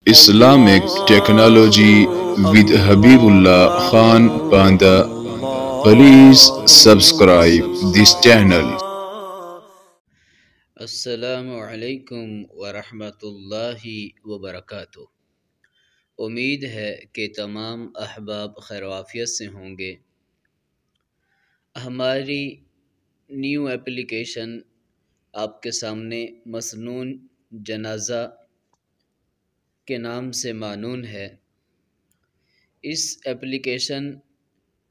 Islamic Technology with Habibullah Khan Panda. Please subscribe this channel. السلام علیکم ورحمۃ اللہ وبرکاتہ۔ امید ہے کہ تمام احباب خیر و عافیت سے ہوں گے۔ ہماری نیو ایپلیکیشن آپ کے سامنے مسنون جنازہ کے نام سے معنون ہے۔ اس ایپلیکیشن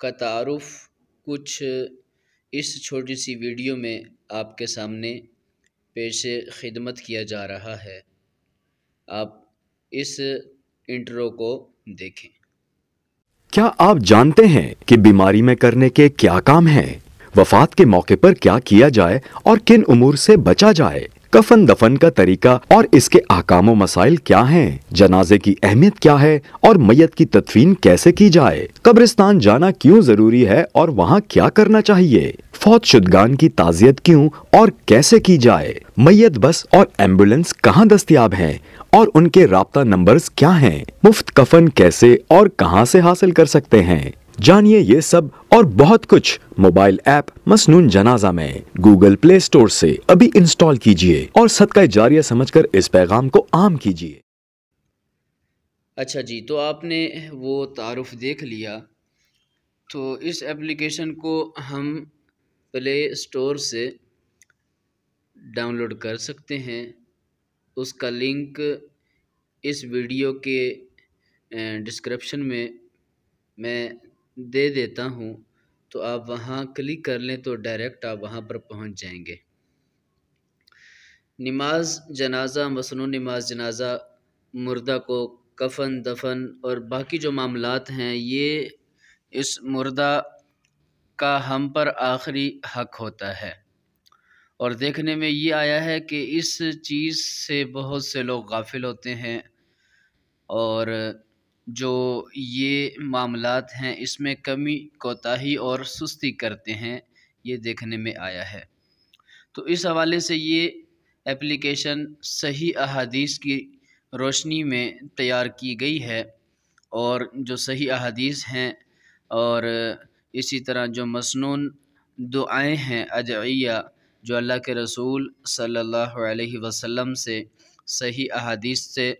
کا تعارف کچھ اس چھوٹی سی ویڈیو میں آپ کے سامنے پیش خدمت کیا جا رہا ہے۔ آپ اس انٹرو کو دیکھیں۔ کیا آپ جانتے ہیں کہ بیماری میں کرنے کے کیا کام ہیں؟ وفات کے موقع پر کیا کیا جائے اور کن امور سے بچا جائے؟ کفن دفن کا طریقہ اور اس کے احکام و مسائل کیا ہیں؟ جنازے کی اہمیت کیا ہے اور میت کی تدفین کیسے کی جائے؟ قبرستان جانا کیوں ضروری ہے اور وہاں کیا کرنا چاہیے؟ فوت شدگان کی تعزیت کیوں اور کیسے کی جائے؟ میت بس اور ایمبولینس کہاں دستیاب ہیں اور ان کے رابطہ نمبرز کیا ہیں؟ مفت کفن کیسے اور کہاں سے حاصل کر سکتے ہیں؟ جانیے یہ سب اور بہت کچھ موبائل ایپ مسنون جنازہ میں گوگل پلے سٹور سے ابھی انسٹال کیجئے اور صدقہ جاریہ سمجھ کر اس پیغام کو عام کیجئے۔ اچھا جی، تو آپ نے وہ تعارف دیکھ لیا۔ تو اس ایپلیکیشن کو ہم پلے سٹور سے ڈاؤن لوڈ کر سکتے ہیں۔ اس کا لنک اس ویڈیو کے ڈسکرپشن میں دے دیتا ہوں، تو آپ وہاں کلک کر لیں تو ڈائریکٹ آپ وہاں پر پہنچ جائیں گے۔ نماز جنازہ، مسنون نماز جنازہ، مردہ کو کفن دفن اور باقی جو معاملات ہیں، یہ اس مردہ کا ہم پر آخری حق ہوتا ہے۔ اور دیکھنے میں یہ آیا ہے کہ اس چیز سے بہت سے لوگ غافل ہوتے ہیں اور جو یہ معاملات ہیں اس میں کمی کوتاہی اور سستی کرتے ہیں، یہ دیکھنے میں آیا ہے۔ تو اس حوالے سے یہ ایپلیکیشن صحیح احادیث کی روشنی میں تیار کی گئی ہے، اور جو صحیح احادیث ہیں اور اسی طرح جو مسنون دعائیں ہیں، ادعیہ، جو اللہ کے رسول صلی اللہ علیہ وسلم سے صحیح احادیث سے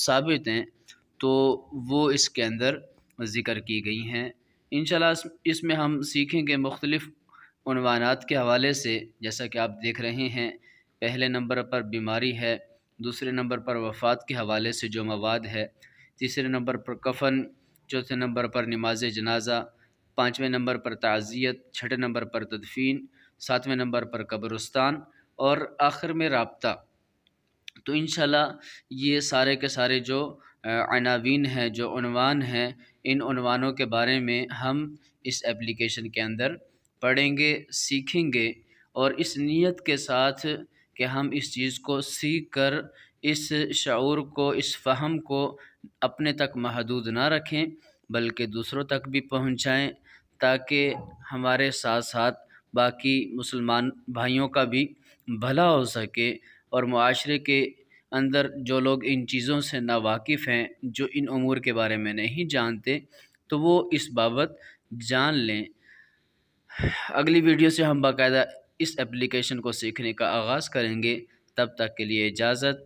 ثابت ہیں، تو وہ اس کے اندر ذکر کی گئی ہیں۔ انشاءاللہ اس میں ہم سیکھیں گے مختلف عنوانات کے حوالے سے، جیسا کہ آپ دیکھ رہے ہیں۔ پہلے نمبر پر بیماری ہے، دوسرے نمبر پر وفات کے حوالے سے جو مواد ہے، تیسرے نمبر پر کفن، چوتھے نمبر پر نماز جنازہ، پانچویں نمبر پر تعزیت، چھٹے نمبر پر تدفین، ساتویں نمبر پر قبرستان اور آخر میں رابطہ۔ تو انشاءاللہ یہ سارے کے سارے جو عناوین ہیں، جو عنوان ہیں، ان عنوانوں کے بارے میں ہم اس ایپلیکیشن کے اندر پڑھیں گے، سیکھیں گے، اور اس نیت کے ساتھ کہ ہم اس چیز کو سیکھ کر اس شعور کو، اس فہم کو اپنے تک محدود نہ رکھیں بلکہ دوسروں تک بھی پہنچائیں، تاکہ ہمارے ساتھ ساتھ باقی مسلمان بھائیوں کا بھی بھلا ہو سکے، اور معاشرے کے اندر جو لوگ ان چیزوں سے ناواقف ہیں، جو ان امور کے بارے میں نہیں جانتے، تو وہ اس بابت جان لیں۔ اگلی ویڈیو سے ہم باقاعدہ اس ایپلیکیشن کو سیکھنے کا آغاز کریں گے۔ تب تک کے لیے اجازت۔